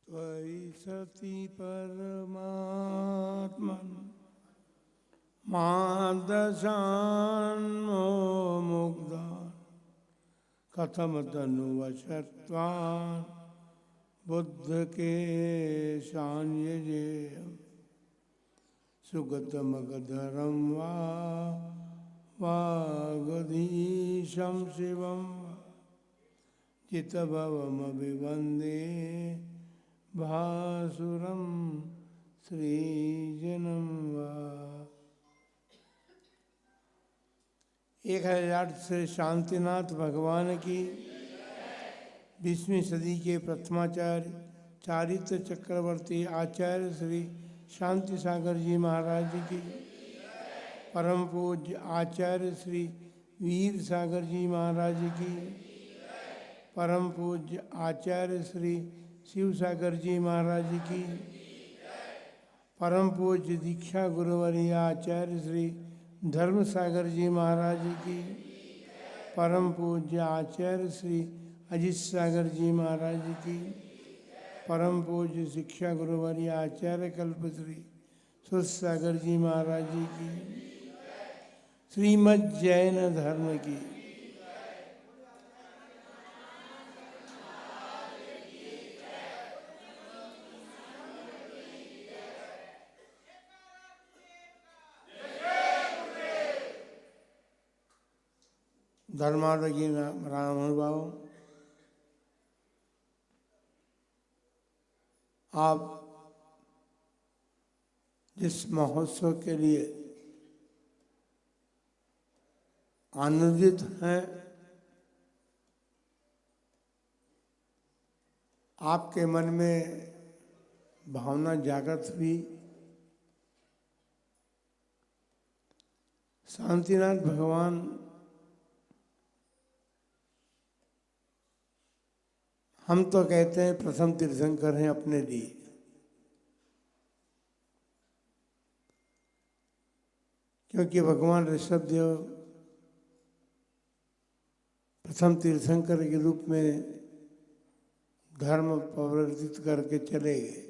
त्वयि सति परमात्मन् मादशान्मो मुग्धान् कथम तनुवशत्वान् बुद्ध के शान्यजेयम् सुगतमगधरं वागधीशं शिवं चितभवमभिवन्दे भासुरं श्रीजनं वा। 1000 से शांतिनाथ भगवान की 20वीं सदी के प्रथमाचार्य चारित्र चक्रवर्ती आचार्य श्री शांति सागर जी महाराज की, परम पूज्य आचार्य श्री वीर सागर जी महाराज की, परम पूज्य आचार्य श्री शिव सागर जी महाराज की, परम पूज्य दीक्षा गुरुवर्य आचार्य श्री धर्म सागर जी महाराज की, परम पूज्य आचार्य श्री अजित सागर जी महाराज की, परम पूज्य शिक्षा गुरुवर्य आचार्य कल्पश्री सुध सागर जी महाराज जी की, श्रीमद् जैन धर्म की। धर्मादगी महानुभावों, आप जिस महोत्सव के लिए आनंदित हैं, आपके मन में भावना जागृत हुई। शांतिनाथ भगवान हम तो कहते हैं प्रथम तीर्थंकर हैं अपने लिए, क्योंकि भगवान ऋषभदेव प्रथम तीर्थंकर के रूप में धर्म प्रवर्तित करके चले गए।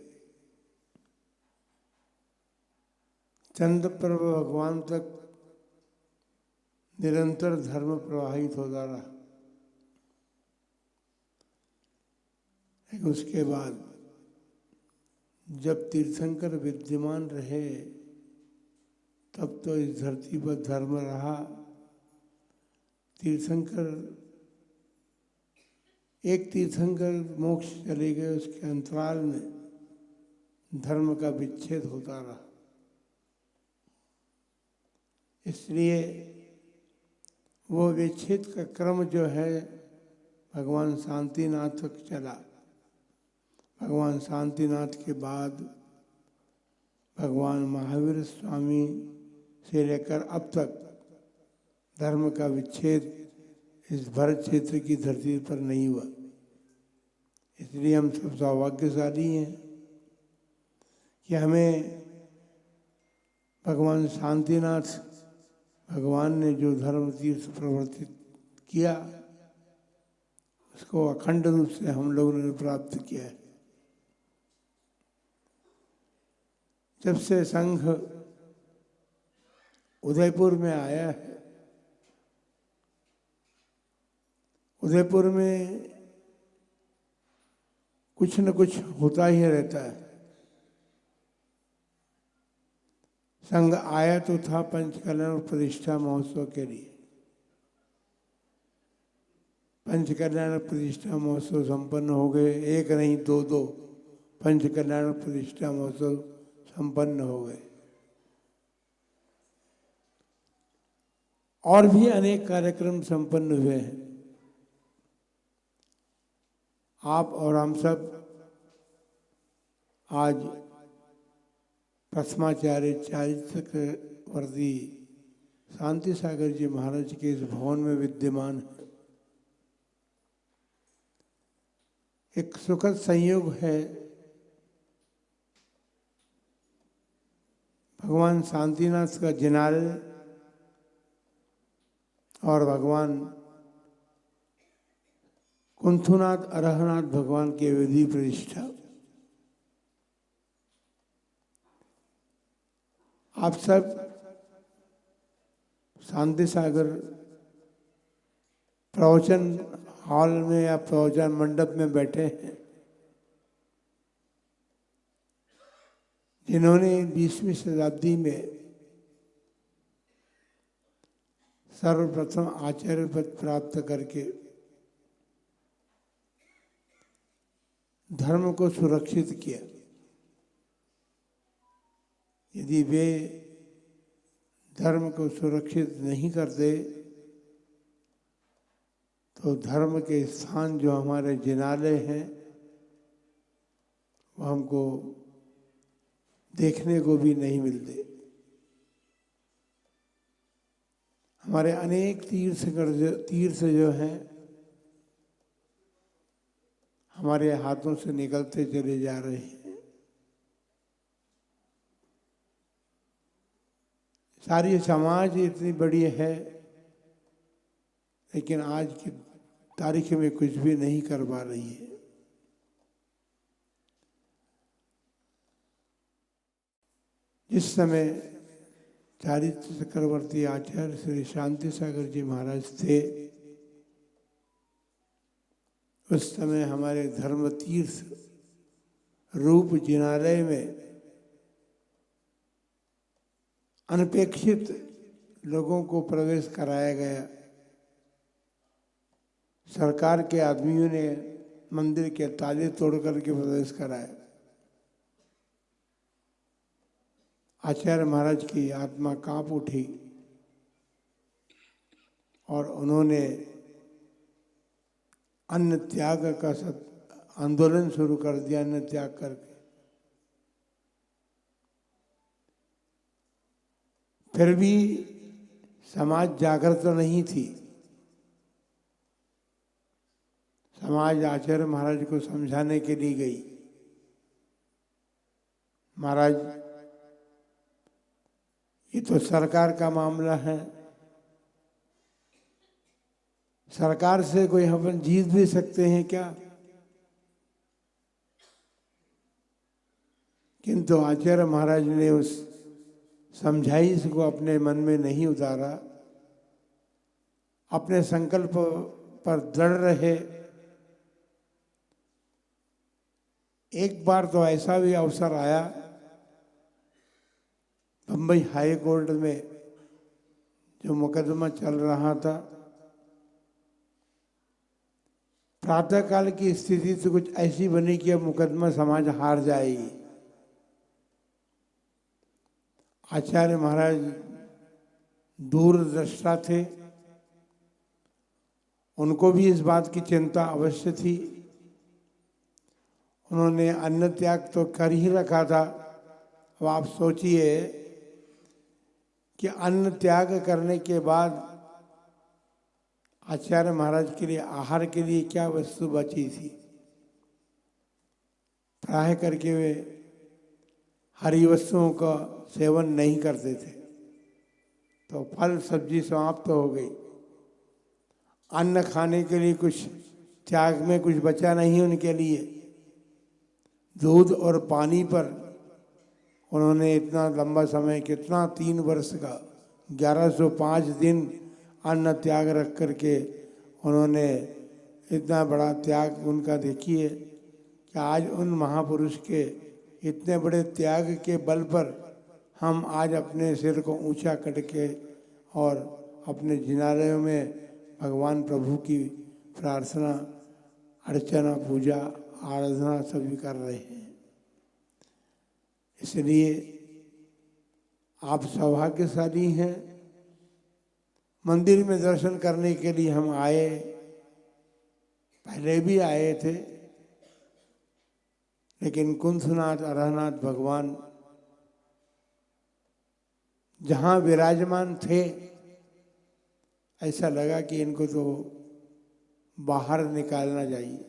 चंद्रप्रभ भगवान तक निरंतर धर्म प्रवाहित होता रहा। उसके बाद जब तीर्थंकर विद्यमान रहे तब तो इस धरती पर धर्म रहा। तीर्थंकर एक तीर्थंकर मोक्ष चले गए, उसके अंतराल में धर्म का विच्छेद होता रहा। इसलिए वो विच्छेद का क्रम जो है भगवान शांतिनाथ तक चला। भगवान शांतिनाथ के बाद भगवान महावीर स्वामी से लेकर अब तक धर्म का विच्छेद इस भरत क्षेत्र की धरती पर नहीं हुआ। इसलिए हम सब सौभाग्यशाली हैं कि हमें भगवान शांतिनाथ भगवान ने जो धर्म तीर्थ प्रवर्तित किया उसको अखंड रूप से हम लोगों ने प्राप्त किया है। जब से संघ उदयपुर में आया है, उदयपुर में कुछ न कुछ होता ही रहता है। संघ आया तो था पंचकल्याण प्रतिष्ठा महोत्सव के लिए। पंचकल्याण प्रतिष्ठा महोत्सव संपन्न हो गए, एक नहीं दो पंचकल्याण प्रतिष्ठा महोत्सव संपन्न हो गए। और भी अनेक कार्यक्रम संपन्न हुए हैं। आप और हम सब आज प्रथमाचार्य चारित्रवर्ती शांति सागर जी महाराज के इस भवन में विद्यमान है। एक सुखद संयोग है। भगवान शांतिनाथ का जिनाल और भगवान कुंथुनाथ अरहनाथ भगवान की विधि प्रतिष्ठा आप सब शांति सागर प्रवचन हॉल में या प्रवचन मंडप में बैठे हैं, जिन्होंने 20वीं शताब्दी में सर्वप्रथम आचार्य पद प्राप्त करके धर्म को सुरक्षित किया। यदि वे धर्म को सुरक्षित नहीं करते तो धर्म के स्थान जो हमारे जिनालय हैं वो हमको देखने को भी नहीं मिलते। हमारे अनेक तीर्थ जो हैं हमारे हाथों से निकलते चले जा रहे हैं। सारी समाज इतनी बड़ी है, लेकिन आज की तारीख में कुछ भी नहीं कर पा रही है। जिस समय चारित्र चक्रवर्ती आचार्य श्री शांति सागर जी महाराज थे, उस समय हमारे धर्म तीर्थ रूप जिनालय में अनपेक्षित लोगों को प्रवेश कराया गया। सरकार के आदमियों ने मंदिर के ताले तोड़ करके प्रवेश कराया। आचार्य महाराज की आत्मा कांप उठी और उन्होंने अन्न त्याग का आंदोलन शुरू कर दिया। अन्न त्याग करके फिर भी समाज जागृत नहीं थी। समाज आचार्य महाराज को समझाने के लिए गई। महाराज, ये तो सरकार का मामला है, सरकार से कोई हम जीत भी सकते हैं क्या? किंतु आचार्य महाराज ने उस समझाइश को अपने मन में नहीं उतारा। अपने संकल्प पर दृढ़ रहे। एक बार तो ऐसा भी अवसर आया, बम्बई हाई कोर्ट में जो मुकदमा चल रहा था, प्रातःकाल की स्थिति तो कुछ ऐसी बनी कि अब मुकदमा समाज हार जाएगी। आचार्य महाराज दूरदृष्टा थे, उनको भी इस बात की चिंता अवश्य थी। उन्होंने अन्न त्याग तो कर ही रखा था। अब आप सोचिए कि अन्न त्याग करने के बाद आचार्य महाराज के लिए आहार के लिए क्या वस्तु बची थी? प्राय करके वे हरी वस्तुओं का सेवन नहीं करते थे, तो फल सब्जी समाप्त तो हो गई। अन्न खाने के लिए कुछ त्याग में कुछ बचा नहीं उनके लिए। दूध और पानी पर उन्होंने इतना लंबा समय, कितना 3 वर्ष का 1105 दिन अन्न त्याग रख करके उन्होंने इतना बड़ा त्याग उनका देखिए कि आज उन महापुरुष के इतने बड़े त्याग के बल पर हम आज अपने सिर को ऊंचा करके और अपने जिनालयों में भगवान प्रभु की प्रार्थना, अर्चना, पूजा, आराधना सभी कर रहे हैं। इसलिए आप सौभाग्यशाली हैं। मंदिर में दर्शन करने के लिए हम आए, पहले भी आए थे, लेकिन कुंथनाथ अरहनाथ भगवान जहाँ विराजमान थे, ऐसा लगा कि इनको तो बाहर निकालना चाहिए।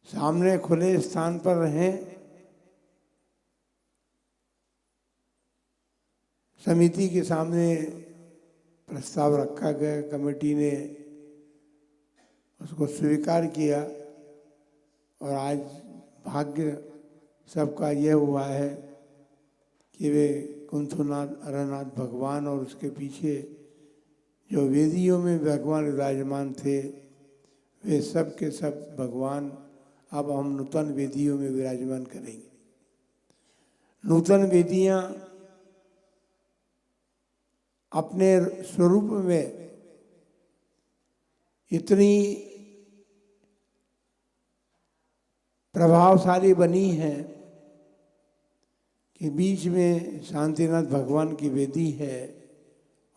सामने खुले स्थान पर रहें। समिति के सामने प्रस्ताव रखा गया, कमेटी ने उसको स्वीकार किया और आज भाग्य सबका यह हुआ है कि वे कुंथुनाथ अरनाथ भगवान और उसके पीछे जो वेदियों में भगवान विराजमान थे वे सब के सब भगवान अब हम नूतन वेदियों में विराजमान करेंगे। नूतन वेदियां अपने स्वरूप में इतनी प्रभावशाली बनी हैं कि बीच में शांतिनाथ भगवान की वेदी है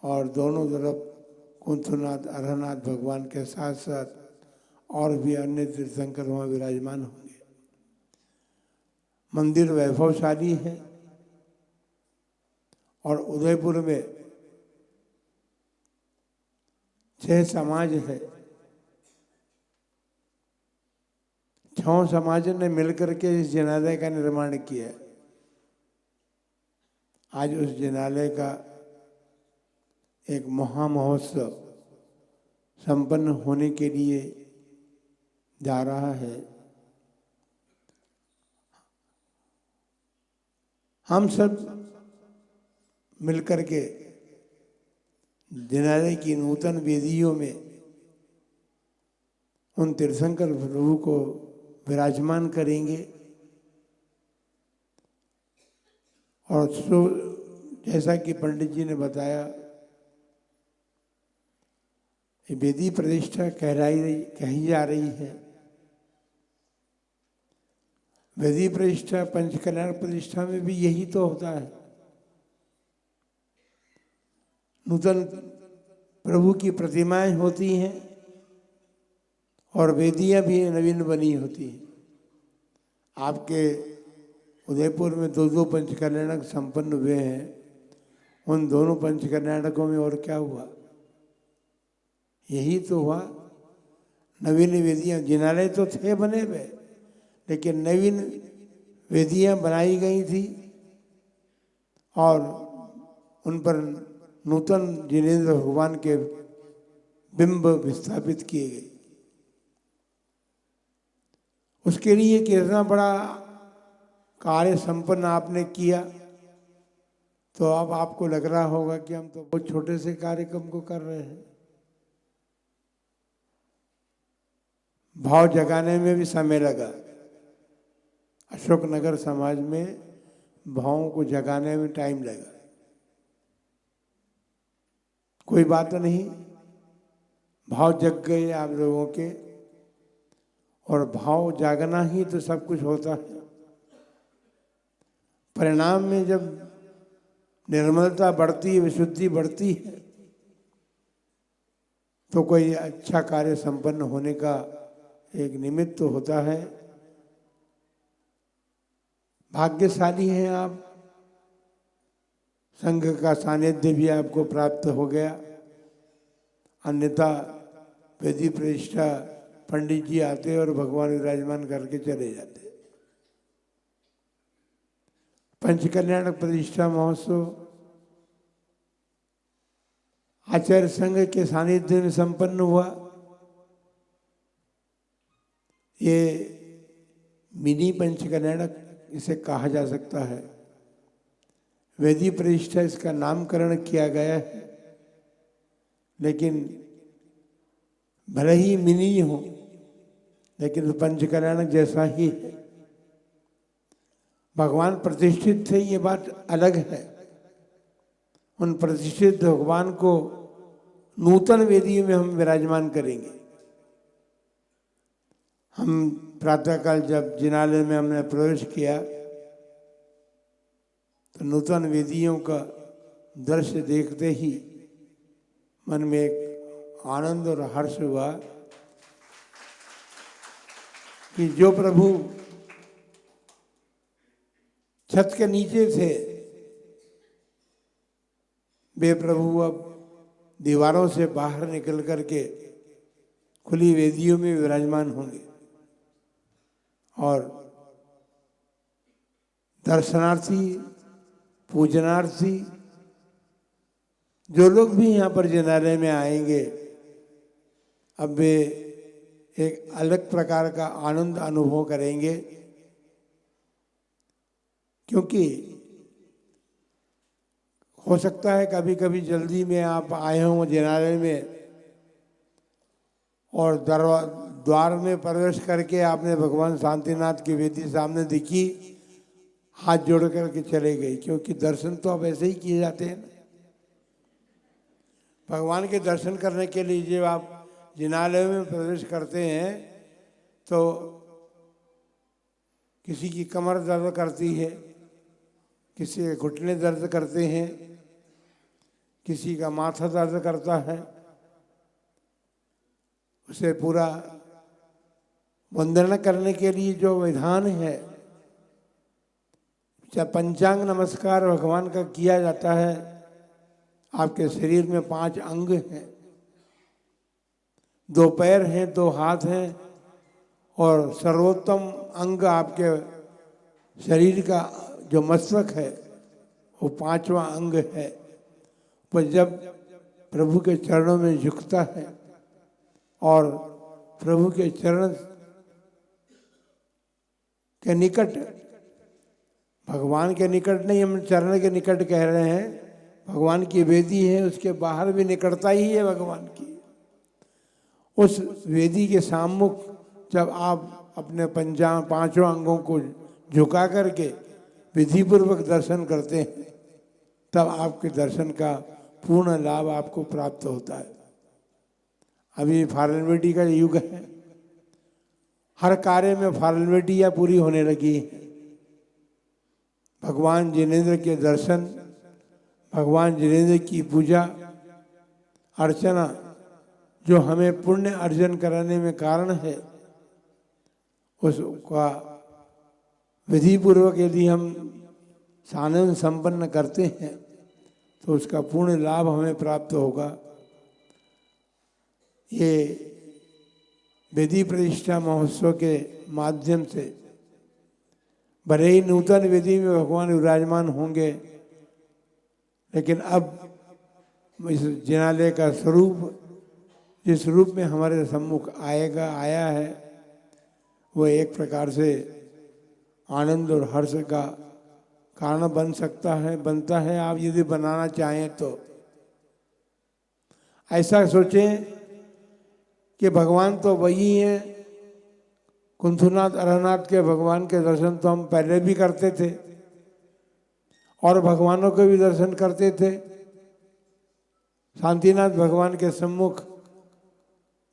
और दोनों तरफ कुंथुनाथ अरहनाथ भगवान के साथ साथ और भी अन्य तीर्थंकर वहाँ विराजमान होंगे। मंदिर वैभवशाली है और उदयपुर में 6 समाज है। 6 समाज ने मिलकर के इस जिनालय का निर्माण किया है। आज उस जिनालय का एक महामहोत्सव संपन्न होने के लिए जा रहा है। हम सब मिलकर के जिनालय की नूतन वेदियों में उन तीर्थंकर प्रभु को विराजमान करेंगे और जैसा कि पंडित जी ने बताया ये वेदी प्रतिष्ठा कही जा रही है। वेदी प्रतिष्ठा पंचकल्याण प्रतिष्ठा में भी यही तो होता है। नूतन प्रभु की प्रतिमाएं होती हैं और वेदियां भी नवीन बनी होती हैं। आपके उदयपुर में 2 पंचकल्याणक संपन्न हुए हैं। उन दोनों पंचकल्याणकों में और क्या हुआ? यही तो हुआ। नवीन वेदियां, जिनालय तो थे बने हुए लेकिन नवीन वेदियां बनाई गई थी और उन पर नूतन जिनेंद्र भगवान के बिंब विस्थापित किए गए। उसके लिए कितना बड़ा कार्य संपन्न आपने किया। तो अब आपको लग रहा होगा कि हम तो बहुत छोटे से कार्यक्रम को कर रहे हैं। भाव जगाने में भी समय लगा। अशोकनगर समाज में भावों को जगाने में टाइम लगा। कोई बात नहीं, भाव जग गए आप लोगों के और भाव जागना ही तो सब कुछ होता है। परिणाम में जब निर्मलता बढ़ती है, विशुद्धि बढ़ती है तो कोई अच्छा कार्य संपन्न होने का एक निमित्त तो होता है। भाग्यशाली हैं आप, संघ का सानिध्य भी आपको प्राप्त हो गया। अन्यथा वेदी प्रतिष्ठा पंडित जी आते और भगवान विराजमान करके चले जाते। पंचकल्याण प्रतिष्ठा महोत्सव आचार्य संघ के सानिध्य में संपन्न हुआ। ये मिनी पंचकल्याणक इसे कहा जा सकता है। वेदी प्रतिष्ठा इसका नामकरण किया गया है, लेकिन भले ही मिनी हो लेकिन पंचकल्याणक जैसा ही है। भगवान प्रतिष्ठित थे, ये बात अलग है। उन प्रतिष्ठित भगवान को नूतन वेदियों में हम विराजमान करेंगे। हम प्रातःकाल जब जिनालय में हमने प्रवेश किया तो नूतन वेदियों का दृश्य देखते ही मन में एक आनंद और हर्ष हुआ कि जो प्रभु छत के नीचे थे वे प्रभु अब दीवारों से बाहर निकल करके खुली वेदियों में विराजमान होंगे और दर्शनार्थी, पूजनार्थी जो लोग भी यहाँ पर जिनालय में आएंगे अब वे एक अलग प्रकार का आनंद अनुभव करेंगे, क्योंकि हो सकता है कभी कभी जल्दी में आप आए हों जिनालय में और द्वार में प्रवेश करके आपने भगवान शांतिनाथ की वेदी सामने दिखी, हाथ जोड़ करके चले गए, क्योंकि दर्शन तो अब ऐसे ही किए जाते हैं ना। भगवान के दर्शन करने के लिए जब आप जिनालय में प्रवेश करते हैं तो किसी की कमर दर्द करती है, किसी के घुटने दर्द करते हैं, किसी का माथा दर्द करता है, उसे पूरा वंदना करने के लिए जो विधान है, जब पंचांग नमस्कार भगवान का किया जाता है, आपके शरीर में 5 अंग हैं, 2 पैर हैं, 2 हाथ हैं और सर्वोत्तम अंग आपके शरीर का जो मस्तक है वो 5वां अंग है। पर जब प्रभु के चरणों में झुकता है और प्रभु के चरण के निकट, भगवान के निकट नहीं, हम चरण के निकट कह रहे हैं, भगवान की वेदी है, उसके बाहर भी निकटता ही है भगवान की। उस वेदी के सामुख जब आप अपने 5 अंगों को झुका करके विधिपूर्वक दर्शन करते हैं, तब आपके दर्शन का पूर्ण लाभ आपको प्राप्त होता है। अभी फॉर्मेलिटी का युग है, हर कार्य में फॉर्मेलिटियाँ पूरी होने लगी हैं। भगवान जिनेंद्र के दर्शन, भगवान जिनेंद्र की पूजा अर्चना जो हमें पुण्य अर्जन कराने में कारण है, उसका विधि पूर्वक यदि हम सानंद संपन्न करते हैं तो उसका पूर्ण लाभ हमें प्राप्त होगा। ये वेदी प्रतिष्ठा महोत्सव के माध्यम से भले ही नूतन वेदी में भगवान विराजमान होंगे, लेकिन अब इस जिनालय का स्वरूप जिस रूप में हमारे सम्मुख आया है, वो एक प्रकार से आनंद और हर्ष का कारण बनता है। आप यदि बनाना चाहें तो ऐसा सोचें कि भगवान तो वही हैं, कुंथुनाथ अरहनाथ के भगवान के दर्शन तो हम पहले भी करते थे और भगवानों के भी दर्शन करते थे। शांतिनाथ भगवान के सम्मुख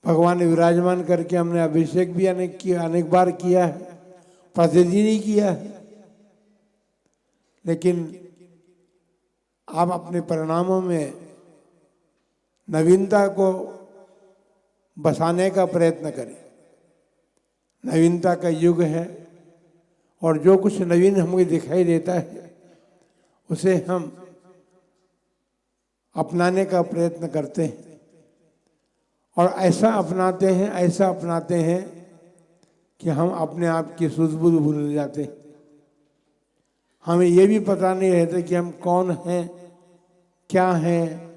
भगवान विराजमान करके हमने अभिषेक भी अनेक बार किया है, प्रतिदिन ही किया है। लेकिन आप अपने परिणामों में नवीनता को बसाने का प्रयत्न करें। नवीनता का युग है और जो कुछ नवीन हमें दिखाई देता है उसे हम अपनाने का प्रयत्न करते हैं और ऐसा अपनाते हैं कि हम अपने आप की सूझबूझ भूल जाते हैं। हमें ये भी पता नहीं रहता कि हम कौन हैं, क्या हैं,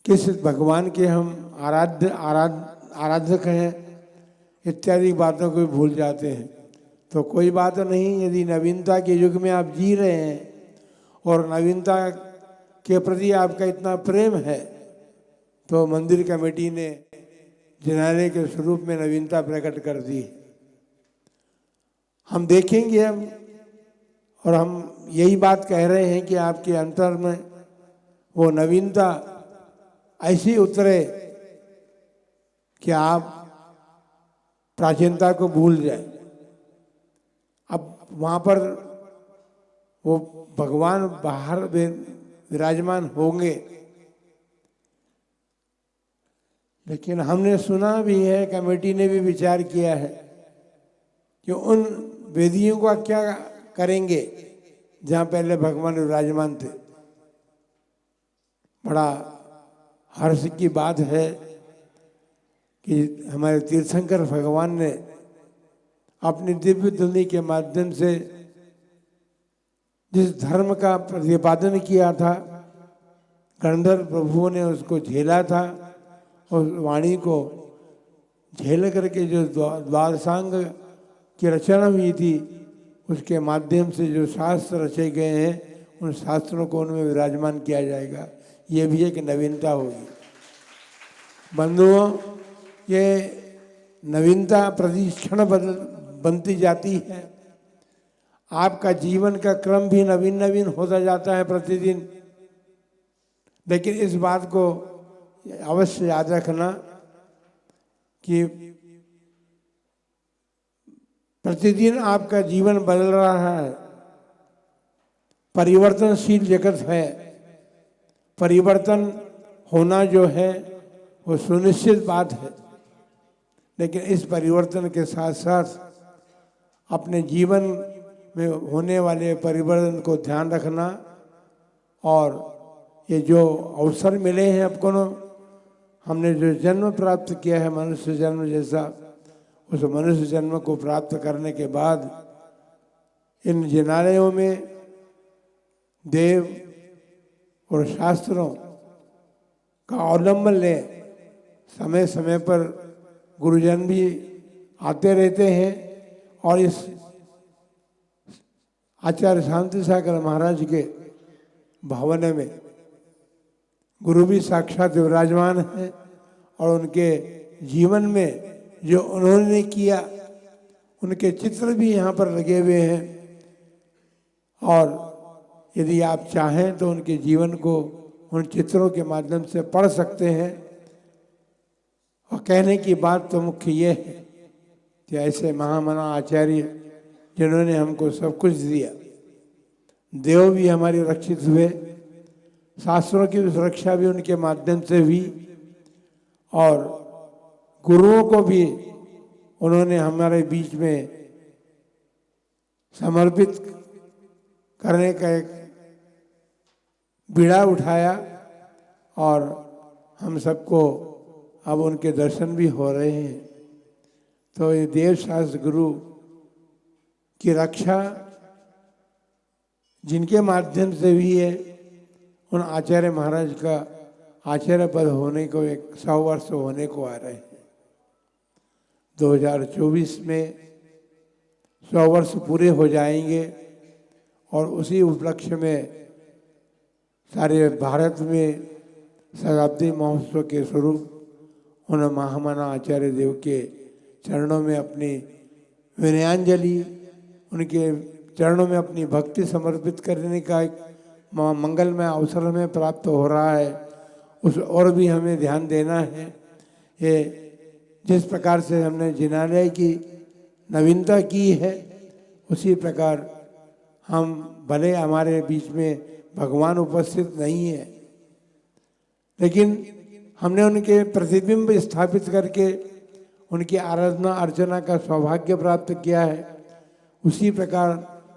किस भगवान के हम आराधक हैं, इत्यादि बातों को भूल जाते हैं। तो कोई बात नहीं, यदि नवीनता के युग में आप जी रहे हैं और नवीनता के प्रति आपका इतना प्रेम है, तो मंदिर कमेटी ने जिनालय के स्वरूप में नवीनता प्रकट कर दी। हम देखेंगे हम, और हम यही बात कह रहे हैं कि आपके अंतर में वो नवीनता ऐसी उतरे कि आप प्राचीनता को भूल जाए। अब वहाँ पर वो भगवान बाहर विराजमान होंगे, लेकिन हमने सुना भी है, कमेटी ने भी विचार किया है कि उन वेदियों का क्या करेंगे जहाँ पहले भगवान विराजमान थे। बड़ा हर्ष की बात है कि हमारे तीर्थंकर भगवान ने अपनी दिव्य ध्वनि के माध्यम से जिस धर्म का प्रतिपादन किया था, गंधर्व प्रभुओं ने उसको झेला था और वाणी को झेल करके जो द्वादशांग की रचना हुई थी, उसके माध्यम से जो शास्त्र रचे गए हैं उन शास्त्रों को उनमें विराजमान किया जाएगा। ये भी एक नवीनता होगी। बंधुओं, ये नवीनता प्रतिक्षण बनती जाती है। आपका जीवन का क्रम भी नवीन नवीन होता जाता है प्रतिदिन। लेकिन इस बात को अवश्य याद रखना कि प्रतिदिन आपका जीवन बदल रहा है। परिवर्तनशील जगत है। परिवर्तन होना जो है वो सुनिश्चित बात है। लेकिन इस परिवर्तन के साथ साथ अपने जीवन में होने वाले परिवर्तन को ध्यान रखना, और ये जो अवसर मिले हैं आपको, हमने जो जन्म प्राप्त किया है मनुष्य जन्म जैसा, उस मनुष्य जन्म को प्राप्त करने के बाद इन जिनालयों में देव और शास्त्रों का अवलंबन लें। समय समय पर गुरुजन भी आते रहते हैं और इस आचार्य शांति सागर महाराज के भवन में गुरु भी साक्षात विराजमान है, और उनके जीवन में जो उन्होंने किया उनके चित्र भी यहाँ पर लगे हुए हैं। और यदि आप चाहें तो उनके जीवन को उन चित्रों के माध्यम से पढ़ सकते हैं। और कहने की बात तो मुख्य ये है कि ऐसे महामना आचार्य जिन्होंने हमको सब कुछ दिया, देव भी हमारे रक्षित हुए, शास्त्रों की सुरक्षा भी उनके माध्यम से हुई, और गुरुओं को भी उन्होंने हमारे बीच में समर्पित करने का एक बीड़ा उठाया, और हम सबको अब उनके दर्शन भी हो रहे हैं। तो ये देव शास्त्र गुरु की रक्षा जिनके माध्यम से भी है, उन आचार्य महाराज का आचार्य पद होने को 100 वर्ष होने को आ रहे हैं। 2024 में 100 वर्ष पूरे हो जाएंगे, और उसी उपलक्ष्य में सारे भारत में शताब्दी महोत्सव के स्वरूप उन महामना आचार्य देव के चरणों में अपनी विनयांजलि, उनके चरणों में अपनी भक्ति समर्पित करने का एक मंगलमय अवसर हमें प्राप्त हो रहा है। उस और भी हमें ध्यान देना है। ये जिस प्रकार से हमने जिनालय की नवीनता की है, उसी प्रकार हम भले हमारे बीच में भगवान उपस्थित नहीं है, लेकिन हमने उनके प्रतिबिंब स्थापित करके उनकी आराधना अर्चना का सौभाग्य प्राप्त किया है। उसी प्रकार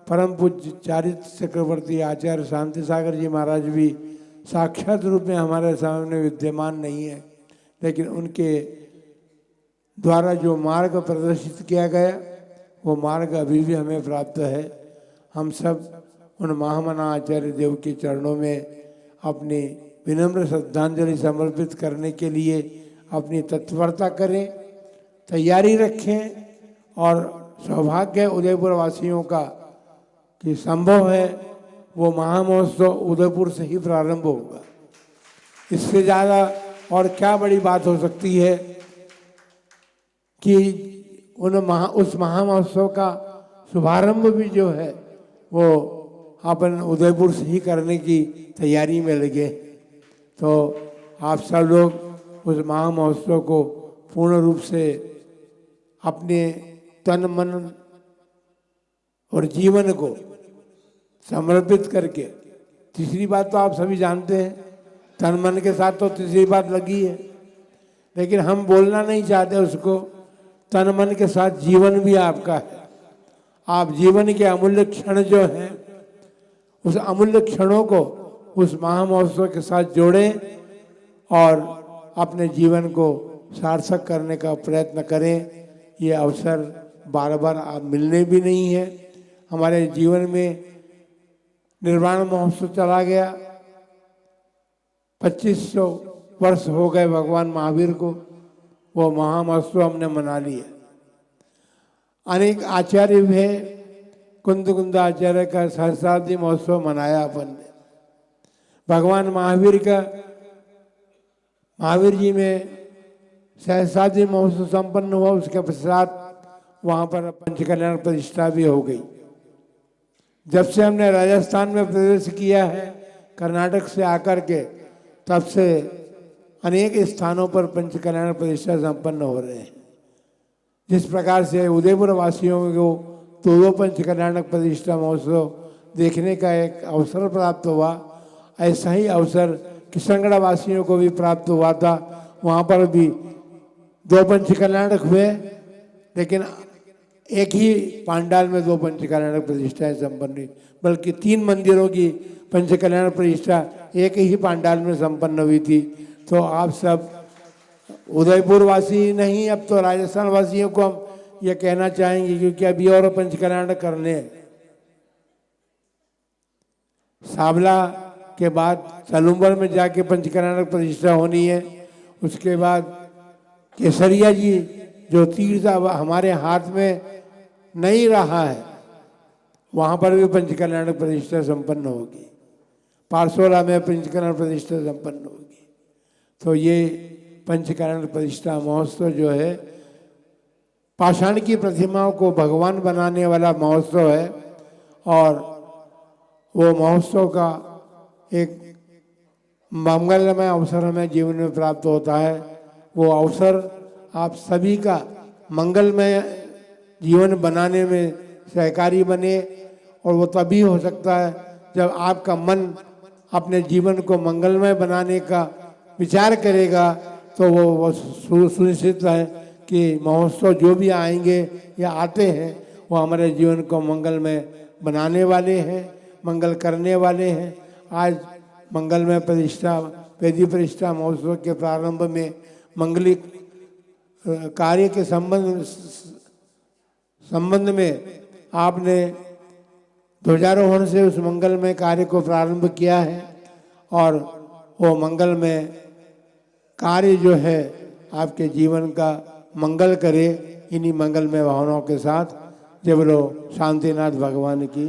परम पूज्य चारित्र चक्रवर्ती आचार्य शांति सागर जी महाराज भी साक्षात रूप में हमारे सामने विद्यमान नहीं है, लेकिन उनके द्वारा जो मार्ग प्रदर्शित किया गया वो मार्ग अभी भी हमें प्राप्त है। हम सब उन महामना आचार्य देव के चरणों में अपनी विनम्र श्रद्धांजलि समर्पित करने के लिए अपनी तत्परता करें, तैयारी रखें, और सौभाग्य है उदयपुर वासियों का कि संभव है वो महामहोत्सव उदयपुर से ही प्रारंभ होगा। इससे ज़्यादा और क्या बड़ी बात हो सकती है कि उस महामहोत्सव का शुभारंभ भी जो है वो अपन उदयपुर से ही करने की तैयारी में लगे। तो आप सब लोग उस महामहोत्सव को पूर्ण रूप से अपने तन मन और जीवन को समर्पित करके, तीसरी बात तो आप सभी जानते हैं, तन मन के साथ तो तीसरी बात लगी है, लेकिन हम बोलना नहीं चाहते उसको। तन मन के साथ जीवन भी आपका है। आप जीवन के अमूल्य क्षण जो हैं, उस अमूल्य क्षणों को उस महामहोत्सव के साथ जोड़ें और अपने जीवन को सार्थक करने का प्रयत्न करें। ये अवसर बार बार आप मिलने भी नहीं है। हमारे जीवन में निर्वाण महोत्सव चला गया, 2500 वर्ष हो गए भगवान महावीर को, वो महामहोत्सव हमने मना लिया। अनेक आचार्य भी हैं कुंदाचार्य का सहस्राब्दी महोत्सव मनाया अपन ने। भगवान महावीर जी में सहस्राब्दी महोत्सव संपन्न हुआ, उसके पश्चात वहाँ पर पंचकल्याण प्रतिष्ठा भी हो गई। जब से हमने राजस्थान में प्रवेश किया है कर्नाटक से आकर के, तब से अनेक स्थानों पर पंचकल्याण प्रतिष्ठा संपन्न हो रहे हैं। जिस प्रकार से उदयपुर वासियों को दो पंचकल्याण प्रतिष्ठा महोत्सव देखने का एक अवसर प्राप्त हुआ, ऐसा ही अवसर किशनगढ़ वासियों को भी प्राप्त हुआ था। वहाँ पर भी दो पंचकल्याण हुए, लेकिन एक ही पांडाल में दो पंचकल्याण प्रतिष्ठाएं संपन्न हुई, बल्कि 3 मंदिरों की पंचकल्याण प्रतिष्ठा एक ही पांडाल में संपन्न हुई थी। तो आप सब उदयपुर वासी नहीं, अब तो राजस्थान वासियों को हम ये कहना चाहेंगे, क्योंकि अभी और पंचकल्याण करने हैं। सावला के बाद सलूम्बर में जाके पंचकल्याण प्रतिष्ठा होनी है। उसके बाद केसरिया जी जो तीर्थ हमारे हाथ में नहीं रहा है, वहाँ पर भी पंचकल्याण प्रतिष्ठा संपन्न होगी। पारसोरा में पंचकल्याण प्रतिष्ठा संपन्न होगी। तो ये पंचकल्याण प्रतिष्ठा महोत्सव जो है, पाषाण की प्रतिमाओं को भगवान बनाने वाला महोत्सव है, और वो महोत्सव का एक मंगलमय अवसर हमें जीवन में प्राप्त होता है। वो अवसर आप सभी का मंगलमय जीवन बनाने में सहकारी बने, और वो तभी हो सकता है जब आपका मन अपने जीवन को मंगलमय बनाने का विचार करेगा। तो वो सुनिश्चित है कि महोत्सव जो भी आएंगे या आते हैं, वो हमारे जीवन को मंगलमय बनाने वाले हैं, मंगल करने वाले हैं। आज मंगलमय प्रतिष्ठा वेदी प्रतिष्ठा महोत्सव के प्रारंभ में मंगलिक कार्य के संबंध में आपने ध्वजारोहण से उस मंगलमय कार्य को प्रारंभ किया है, और वो मंगलमय कार्य जो है आपके जीवन का मंगल करे। इन्हीं मंगलमय भावनाओं के साथ जय बोलो शांतिनाथ भगवान की।